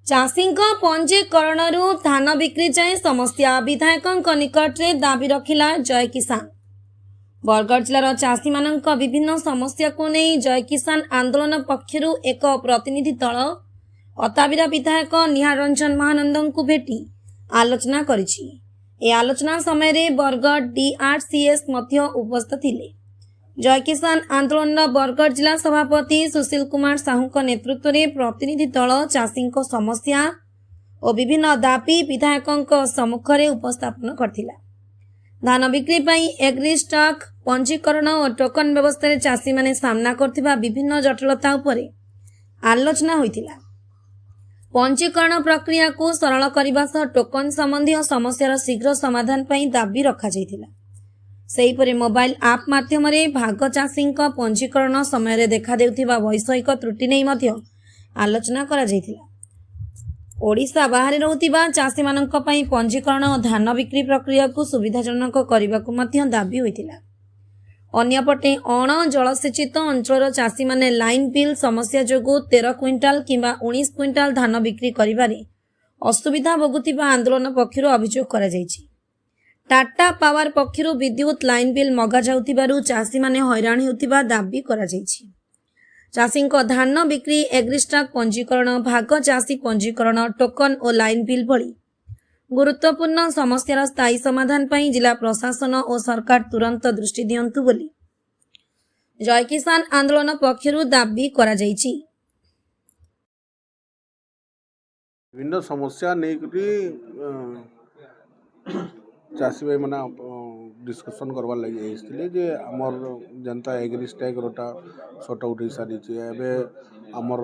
चाषीଙ୍କ पंजीकरणରୁ धान बिक्री जाए समस्या विधायकों निकट में दाबी रखिला जय किसान। बरगढ़ जिलार चाषी मानक विभिन्न समस्या को नहीं जय किसान आंदोलन पक्षर एक प्रतिनिधि दल अताबिरा विधायक निहार रंजन महानंद को भेटी आलोचना करिछि। ए आलोचना समय बरगढ़ डीआरसीएस उपस्थित थिले। जय किसान आंदोलन बरगढ़ जिला सभापति सुशील कुमार साहू नेतृत्व में प्रतिनिधि दल चाषी समस्या और विभिन्न दाबी विधायकों सम्मुख में उपस्थापन करथिला। धान बिक्री पर एग्री स्टॉक पंजीकरण और टोकन व्यवस्था चाषी माने सामना करथिबा विभिन्न जटिलता उपरे आलोचना होइथिला। पंजीकरण प्रक्रिया को सरल करने सह टोकन संबंधी समस्यार शीघ्र समाधान पर दाबी रखा जाइथिला। सेहीपरि मोबाइल आप माध्यम भाग चाषी पंजीकरण समय देखा देउथिबा वैषयिक त्रुटि नहीं मध्य आलोचना करा जाइथिला। ओडिशा बाहर रहुथिबा चाषी मानक पई पंजीकरण और धान बिक्री प्रक्रिया को सुविधाजनक करने को मध्य दाबी होइथिला। अन्यपटे अण जलसेचित अंचल चाषी माने लाइन बिल समस्या जोगु 13 क्विंटाल किंबा 19 क्विंटाल धान बिक्री करिबारे असुविधा भोगुथिबा आंदोलन पक्षर अभियोग करा जाइछि। टाटा पावर पक्षर विद्युत लाइन बिल मगा जाउथिबारु चाषी माने हैरान हेउथिबा दाबी करा जाइछि। चाषी धान बिक्री एग्रीस्टॉक पंजीकरण भाग चाषी पंजीकरण टोकन और लाइन बिल भली गुरुत्वपूर्ण समस्यार स्थायी समाधान पर जिला प्रशासन और सरकार तुरंत दृष्टि दियंतु बोली जय किसान आंदोलन पक्षर दाबी करा जाइछि। विभिन्न समस्या चाषी भाई मैंने डिस्कसन करवार लगे जे आमर जनता एग्री स्टैक रोटा सट उठे सारी आमर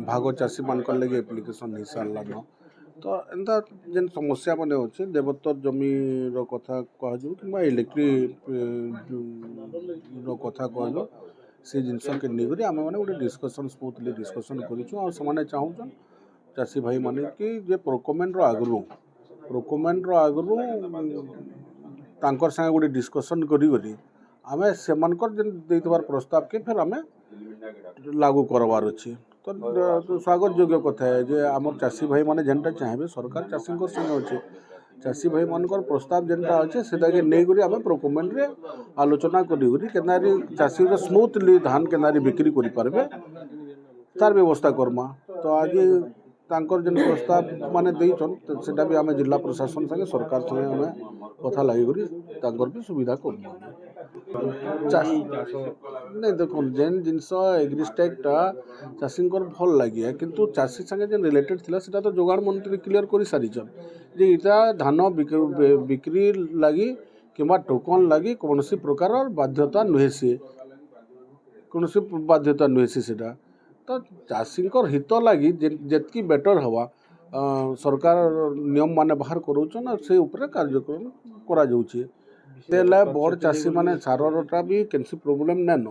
भाग चाषी मान लगे एप्लिकेशन हो सारा न तो एंता जेन समस्या माने अच्छे देवत्तर जमी कथा कहजु कि इलेक्ट्रिक कथा कहजु से जिनस के नहीं आम मैंने गोटे डिस्कसन स्मूथली डिस्कसन कर चाहून चाषी भाई माने कि जे प्रोक्योरमेंट आगु तांकर संगे गोटे डिस्कसन करी आमे सेमानकर जेन देइतबार प्रस्ताव के फिर आमे लागू करवार अछि। तो स्वागत योग्य कथा है जे आमर चाषी भाई माने जेनटा चाहेबे सरकार चाषी संगे अच्छे चाषी भाई मानकर प्रस्ताव जेनटा अच्छे सेटा के नै करी आमे प्रोक्योरमेंट रे आलोचना करी केनारी चाषी रे स्मूथली धान केनारी बिक्री करि पारबे तार व्यवस्था करमा। तो आज तांकर जेन प्रस्ताव माने देइछन सेटा भी आमे जिला प्रशासन संगे सरकार संगे आमे कथा लागि करी तांकर भी सुविधा करबो। नहीं देखो जेन जिनस एग्रीस्टैकटा चाषी भल लगे किंतु चाषी संगे जेन रिलेटेड थिला सेटा तो जोगाड़ मंत्री क्लियर कर सारीछन जे इटा धान बिक्री लगी किंबा टोकन लगी कौनसी प्रकार बाध्यता नुहे सी कौनसी बाध्यता नुहे सी सेटा तो चाषी हित लगी जेतकी बेटर हवा सरकार नियम माने बाहर करोचन और से ऊपर कार्यक्रम करा जाउछि। तेला बड़ चाषी माने सारटा भी कैंसी प्रोब्लेम नाइन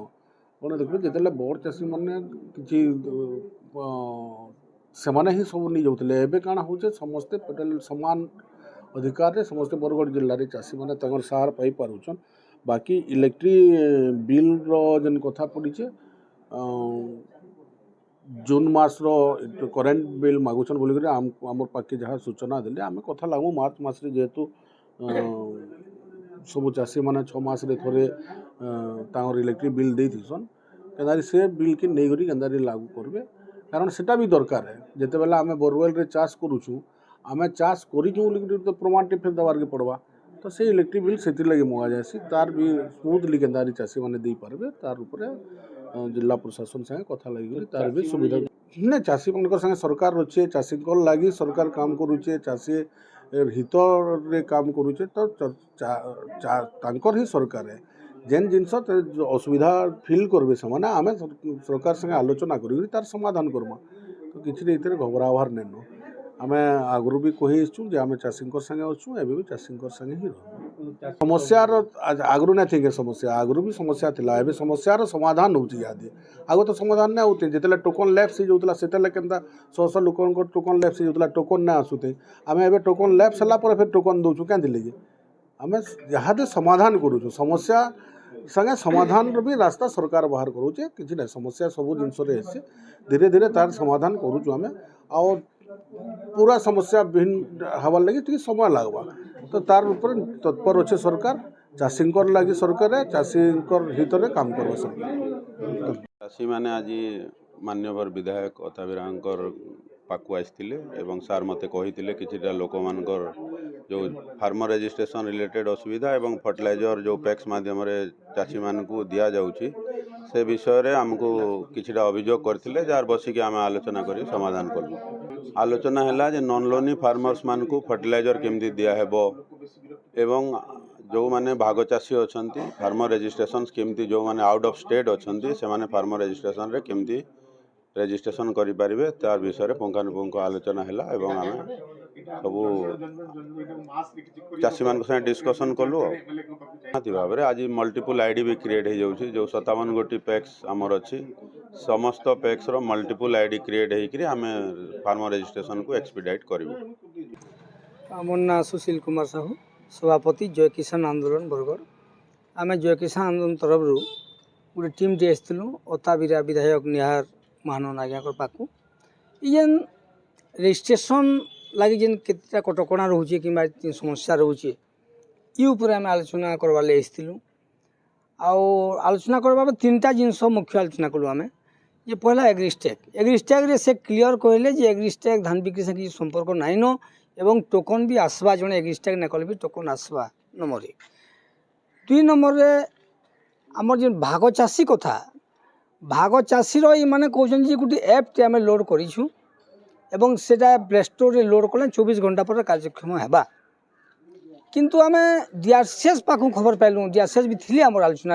कौन देखिए जिते बड़ चाषी मैंने कि सेमाने ही सब नहीं जाते एवं काण हो समस्ते टोटाल सामान अधिकार रे समस्ते बरगढ़ जिले में चाषी मैंने सार पाई पारुछन। बाकी इलेक्ट्रिक बिल जेन कथा पड़ी जून मास करेन्ट बिल मागुछन बोलिक आम पाखे जहाँ सूचना देले आम कथा लागू मार्च मास जेहेतु सब चाषी मैंने 6 मास थे इलेक्ट्रिक बिल दे थीसन केनारी से बिल के नहीं करी केनारी लागू करबे कारण सेटा भी दरकार है जिते बेला आम बोरवेल रे चाष करूछु आम चाष कर तो प्रमाण टे फिर देवार के पड़वा तो से इलेक्ट्रिक बिल से लगे मंगा जासी तार भी स्मूथली केनारी चाषी मैंने दे पारबे तार ऊपर जिला प्रशासन संगे कथा लगी तार भी सुविधा नहीं चाषी मान संगे सरकार अच्छे चाषी लगी सरकार काम करुचे चाषी हित रे काम करुचे तो तांकर ही सरकार है जेन जिनस असुविधा फिल करबे से आम सरकार संगे आलोचना करी तार समाधान करमा तो किसी घबरावार नहीं आम आगु भी कही जे आम चाषी संगे अच्छु एवं भी चाषी संगे ही समस्या आगु नहीं थे समस्या आगु भी समस्या थिला एवं समस्यार समाधान होती आगे तो समाधान नहीं होते जिते टोकन लैप्स हो जाता से के 100 लोक टोकन लैप्स हो जाता टोकन नहीं आसुते आम ए टोकन लैप्स है फिर टोकन दौचु क्या लगे आम जहाँ समाधान करूँ समस्या संगे समाधान भी रास्ता सरकार बाहर करुचे कि समस्या सब जिनस धीरे धीरे तार समाधान करुचु आम और पूरा समस्या भिन्न हवार लगी टी समय लगवा तो तार ऊपर तत्पर अच्छे सरकार चाषी लगी सरकार चाषी हित में काम कर सरकार। चाषी मैंने आज मान्यवर विधायक अताबिरांकर पाकु आसते एवं सार मते कही कि लोक मानकर जो फार्मर रजिस्ट्रेशन रिलेटेड असुविधा एवं फर्टिलाइजर जो पैक्स माध्यम चाषी मान को दि जाऊँगी से विषय आमको कि अभियोग करते जार बसिक आम आलोचना कर समाधान कलु। आलोचना है नॉन लोनी फार्मर्स मान को फर्टिलाइजर केमती दिहब एवं जो माने भाग चाषी अच्छा फार्मर रजिस्ट्रेशन केमती जो माने आउट ऑफ स्टेट अच्छा से माने फार्मर रजिस्ट्रेशन रे केमती रजिस्ट्रेशन करें तार विषय पुंखानुपुंख आलोचना है एवं आम सब चाषी मान संगे डिस्कसन कलु। भाव में आज मल्टीपल आईडी भी क्रिएट हो जाऊँगी जो 57 गोटी पैक्स आमर अच्छी समस्त पैक्स रो मल्टीपल आईडी क्रिएट होकर आम फार्मर रजिस्ट्रेशन को एक्सपीडाइट करूँ। मोर ना सुशील कुमार साहू सभापति जय किसान आंदोलन बरगढ़। आम जय किसान आंदोलन तरफ गोटे टीम टी आसलु अताबिरा विधायक निहार महानन आज्ञा पाकु जेन रजिस्ट्रेशन लगी जेन केतटा कटकणा रोचे कि समस्या रोचे ये आम आलोचना करवार आसलु। आलोचना करवा 3टा जिनस मुख्य आलोचना कलु आम जे पहला एग्रीस्टैग रे से क्लियर कहले जे एग्रीस्टैग धान बिक्री से किसी संपर्क नाइन न एवं टोकन भी आसवा जड़े एग्रीस्टैग न कले भी टोकन आसवा नंबर 2 नंबर रे आमर जो भाग चाषी कथा भाग चाषीर ये मैंने कहते गोटे ऐप्टे आम लोड करूँ एवं सेटा प्ले स्टोर रे लोड कले 24 घंटा पर कार्यक्षम है किंतु आम डीआरसीएस पाखु खबर पाइलु डीआरसीएस भी थी आम आलोचन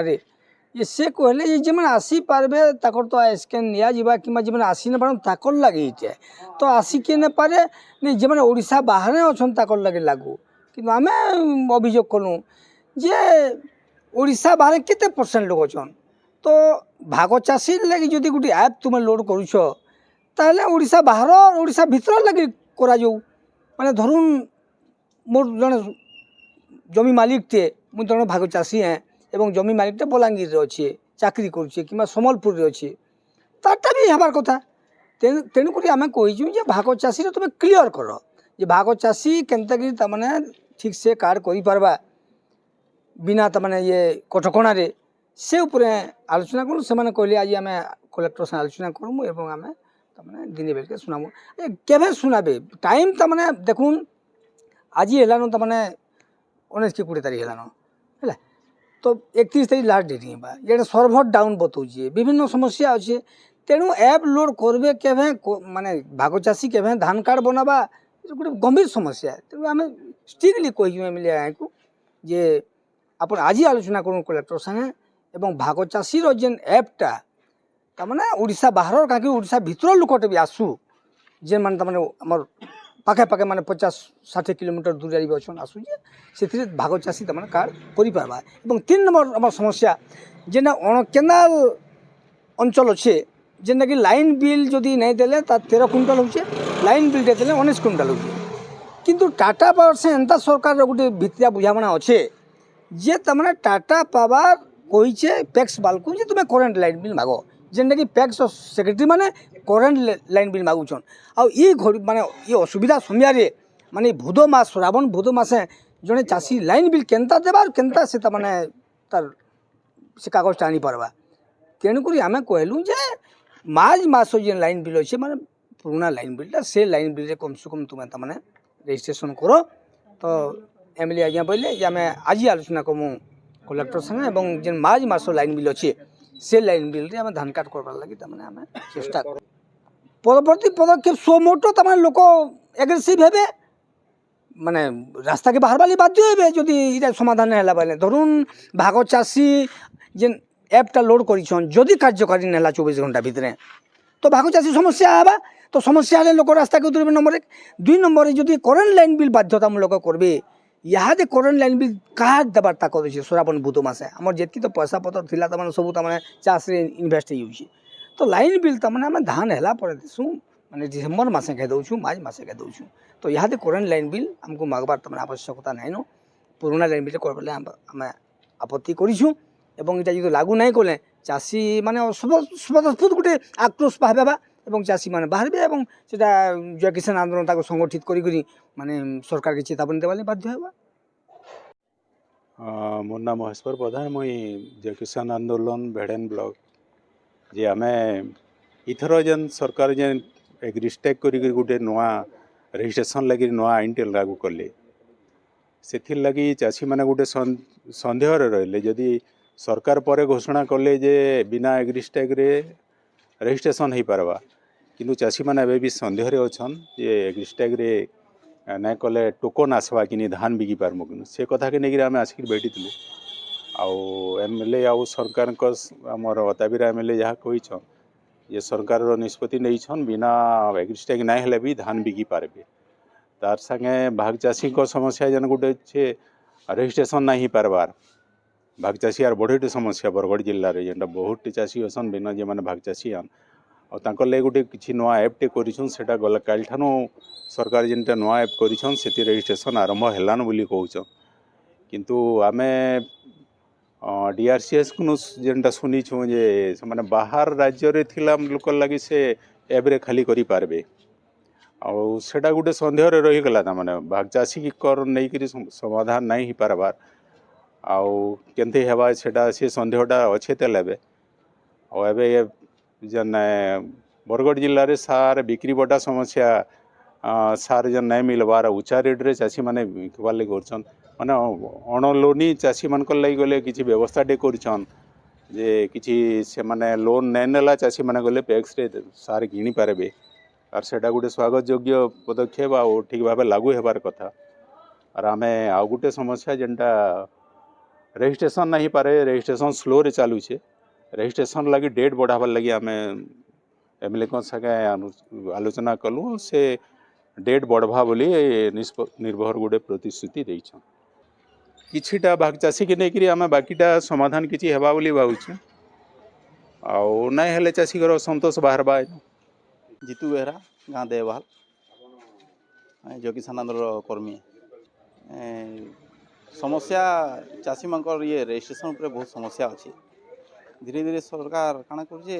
ये से कहले जे मैंने आसी पारे ताकर तो स्कैन निया कि जे आसी न पार ताकर लगे तो आसिके न पारे नहीं जे मैंने ओडिशा बाहर अच्छा ताकर लगे लागू कि आम अभियोग कलु जे ओडिशा बाहर केते परसेंट लोग अच्छा तो भाग चाषी लगी जदि गोटे ऐप तुम लोड करुछ ताहले ओडिशा बाहर ओडिशा भितर लगे करा जाऊ माने धरुन मोर जने जमी मालिकटे मु जने भाग चाषी हैं एवं जमी मालिकटे बलांगीर रे अच्छे चाकरी करुचे कि सम्बलपुर रे अच्छे तारटा भी हबार कथा तेणुक आम कहीचु जे भाग चाषी तुम क्लियर कर जे भाग चाषी केनताकि तमाने ठीक से कार्ड करि पारबा बिना तमाने ये कटकणा रे से उपरे आलोचना करूँ से कहले आज आम कलेक्टर से आलोचना करूँ एवं आम तमाने दिन बेल शुणामु केवे शुणाबे टाइम तमाने देखुन आज है तमाने 19 की 20 तारीख है तो 31 तारीख लास्ट डेट ये सर्भर डाउन बताऊे विभिन्न समस्या अच्छे तेणु ऐप लोड करबे केवे माने भाग चाषी केवे धान कार्ड बनाबा गोटे गंभीर समस्या तेणु आम स्ट्रिक्टली कही एमएलए को जे अपन आज आलोचना करूँ कलेक्टर संगे एवं भाग चाषीर जेन ऐपटा तमाने ओडिशा बाहर कहीं ओडिशा भितर लोकटे भी आसू जेन मान तमाने आमर पाखे पाखे माने 50-60 किलोमीटर दूर अच्छा आसूजे से भाग चाषी तमाने कार्ड करि पारबा। एवं 3 नंबर आम समस्या जेना अणकेनाल अंचल अच्छे जेनटा कि लाइन बिल जदि नहीं देले 13 क्विंटल होचे लाइन बिल देले 19 क्विंटल होचे किंतु टाटा पावर से एंता सरकार गोटे भित्तिया बुझामणा अच्छे जे तमाने टाटा पावर कहीचे पैक्स बालकु जे तुम्हें करेन्ट लाइन बिल माग जेनटा कि पैक्स सेक्रेटरी माने करेन्ट लाइन बिल मागुछन आ घड़ी माने ये असुविधा समय माने भूद मास श्रावण भूद मासे जड़े चाषी लाइन बिल केनता देबार केनता से तमाने तार से कागज आनी पारबा तेणुक आम कहलु जे मार्च मास जेन लाइन बिल अच्छे माने पुराना लाइन बिलटा से लाइन बिल कम से कम तुम्हें तमाने रजिस्ट्रेशन करो तो एमएलए आज्ञा बोले आम आज आलोचना करूँ कलेक्टर संगे एवं जेन मार्च मास लाइन बिल अच्छे से लाइन बिल रे आम धान कार्ड करबार लगी तमाने आम चेष्टा कर परवर्ती पदक्षेप सो मोटो तमाने लोक एग्रेसिव हेबे माने रास्ता के बाहर वाली बाध्य हेबे जदि इटा समाधान हैला बाले धरुन भाग चाषी जेन ऐपटा लोड करिछन जदि कार्यकारी नेला 24 घंटा भितरे तो भाग चाषी समस्या हेबा तो समस्या हेले लोक रास्ता के उतरबे नंबर 1 2 नंबर जदि करेन्ट लाइन बिल बाध्यतामूलक करबे इहादे करेन्ट लाइन बिल क्या देवार ताकत अच्छे श्रावण भूत मासे आम जी तो पैसा पतर थिला तमाने सब तमाने चाष रे इन्वेस्ट हो तो लाइन बिल तमाने आम धान है देसु माने डिसेम्बर मासे कह दौछू मार्च मासे कह दौछू तो इहादे करेन्ट लाइन बिल आमको मागबार तमाने आवश्यकता नाइन पुराना लाइन बिल करबे आम आपत्ति करूँ एवं इटा जो लागू नहीं कले चाषी माने स्वतःस्फूर्त गोटे आक्रोश भाव এবং ଚାଷୀମାନେ ବାହାରିବେ ଏବଂ ସେଟା ଜୟ କିଷାନ ଆନ୍ଦୋଳନ ତାକୁ ସଂଗଠିତ କରିକରି ମାନେ ସରକାରকে ଚେତାବନୀ ଦେବା ଲାଗି ବାଧ୍ୟ ହେବା। मोर नाम महेश्वर प्रधान मुई जय किसान आंदोलन भेड़ेन ब्लॉक जे आमे इथर जेन सरकार जेन एग्रीस्टेक करी गोटे नुआ रजिस्ट्रेशन लगी नुआ आईन टे लागू कले सेथिर लगी चाषी माने गोटे संदेह रहिले जदि सरकार पर घोषणा कले जे बिना एग्रीस्टेक रे रजिस्ट्रेशन हो पारबा किंतु चाषी माने एबे भी संदेह रे अछन जे एग्रीस्टेक रे ना कले टोकन आसवा कि धान बिकी पारमु कि से कथा के नहीं आम आसिक बैठी आउ एमएलए आउ सरकार आमर अताबिरा एमएलए जहाँ कही ये सरकार निष्पत्ति नहीं बिना एग्रीस्टेक ना हेले भी धान बिकी पारबे तार संगे भाग चाषी समस्या जेन गोटे छे रजिस्ट्रेशन ना ही पारबार भाग चाषी आर बढ़े समस्या बरगढ़ जिले में जेनटा बहुत चाषी असन बिना जे मैंने भाग चाषी आन और गोटे किसी नुआ एप्टे करिछन सेटा गला काल ठानु सरकार जेनटा नुआ एप करिछन सेति रजिस्ट्रेशन आरंभ हेलान बोली कहउछन किंतु आमे डीआरसीएस कुनु जेनटा सुनिछु जे माने बाहर राज्य रे थिला लोक लागि से एबरे खाली करि पारबे आ सेटा गोटे संदेह रे रही गला ता माने भाग चाषी की कर नै करी समाधान नै ही पारबार आउ केनते हेबा सेटा से संदेहटा अच्छे ते लेबे आ एबे जेन बरगढ़ जिले में सार बिक्री बटा समस्या सार जेन नहीं मिलबार उच्चा रेट रे चाषी मैंने बिकबार लगे करछन माने अणलोनी चाषी मानक लगी गले किसी व्यवस्थाटे करछन जे किसी से माने लोन नहीं नेला चाषी मैंने गले पैक्स रे सार किनी पारबे और सेटा गोटे स्वागत योग्य पदक्षेप आ ठीक भाव लागू हेबार कथा और आमे आ गोटे समस्या जेनटा रजिस्ट्रेशन नहीं पारे रजिस्ट्रेशन स्लो रे चालू छे रजिस्ट्रेशन लगी डेट बढ़ावार लगी आम एमएलए संगे आलोचना कलु से डेट बढ़वा बोली निर्भर गोटे प्रतिश्रुति देछन किछिटा भाग चाषी के नहीं आम बाकीटा समाधान किछि हेबा बोली भावुछु आउ नहीं हेले चाषी कर संतोष बाहरबा जीतू बेहरा गाँ देवाल जय किसान आंदोलन कर्मी समस्या चाषी मानकर ये रजिस्ट्रेशन पर बहुत समस्या अच्छी धीरे धीरे सरकार काना करे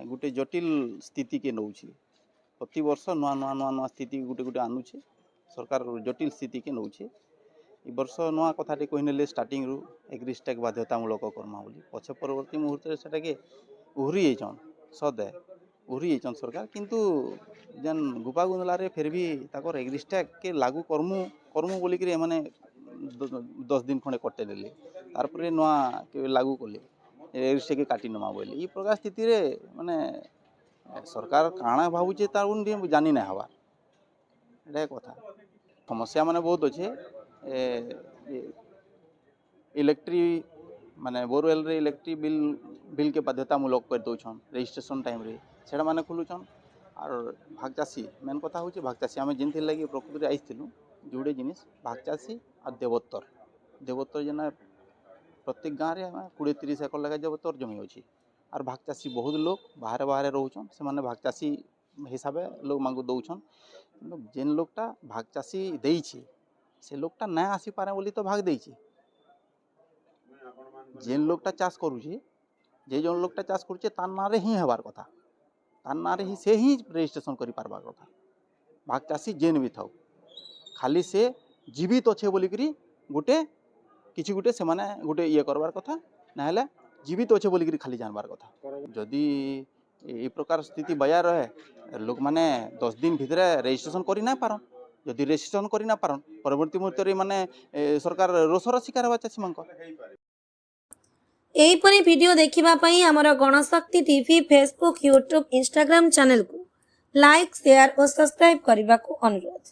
गोटे जटिल स्थिति के नौ प्रति वर्ष नुआ नुआ नुआ नुआ स्थिति गोटे गोटे आनुचे सरकार जटिल स्थिति के नौचे ए वर्ष नुआ कथाटे कहने स्टार्टिंग रु एग्रीस्टेक बाध्यतामूलक कर्मा बोली पछे परवर्ती मुहूर्त से उहरी जाइछन सदे उहरी जाइछन सरकार किंतु जेन गुपा गुंदलारे फिर भी ताकर एग्रीस्टेक के लागू करमु करमु बोली कि माने 10 दिन खंडे कटे देले तारपर नुआ के लागू कले एग्रीस्टेक काटी नमा बोली ई प्रकार स्थिति रे माने सरकार काଣା भावुचे तार जानी ना हवा एटा कथा समस्या माने बहुत अच्छे इलेक्ट्री माने बोरवेल रे इलेक्ट्री बिल के बाध्यतामूलक कर दौन रजिस्ट्रेशन टाइम रे सेटा माने खुलुछन और भाग चाषी मेन कथा होचे भाग चाषी आम जिन लगी प्रकृति आईलु जोड़े जिनिस भाग चाषी और देवोत्तर जेना प्रत्येक गाँव में 20-30 एकड़ लगे देवोत्तर जमी अच्छी और भाग चाषी बहुत लोग बाहर बाहर रोचन से माने भाग चाषी हिसाब से लोग मांग दौन जेन लोगटा भाग चाषी देइछे से लोगटा ना आसी पारे बोली तो भाग देइछे जेन लोगटा चाष करुचे जे जो लोगटा चाष करुचे तार ना रे ही हेबार कथा तार ना रे ही से ही रजिस्ट्रेशन करि पारबार कथा भाग चाषी जेन भी थाउ खाली से जीवित अच्छे बोलिकी गोटे किसी गोटे से माने गोटे ये करबार कथा ना जीवित अच्छे बोलिकी खाली जानबार कथा जदि ये प्रकार स्थिति बया रहे लोक माने 10 दिन भितर रजिस्ट्रेशन करि ना पारन जदि रजिस्ट्रेशन करि ना पारन परवर्ती मुहूर्त माने सरकार रोषर शिकार हेबा चाषी मानक एहिपरि भिडियो देखिबा पई हमर Ganashakti TV Facebook YouTube Instagram channel को लाइक शेयर और सब्सक्राइब करने को अनुरोध।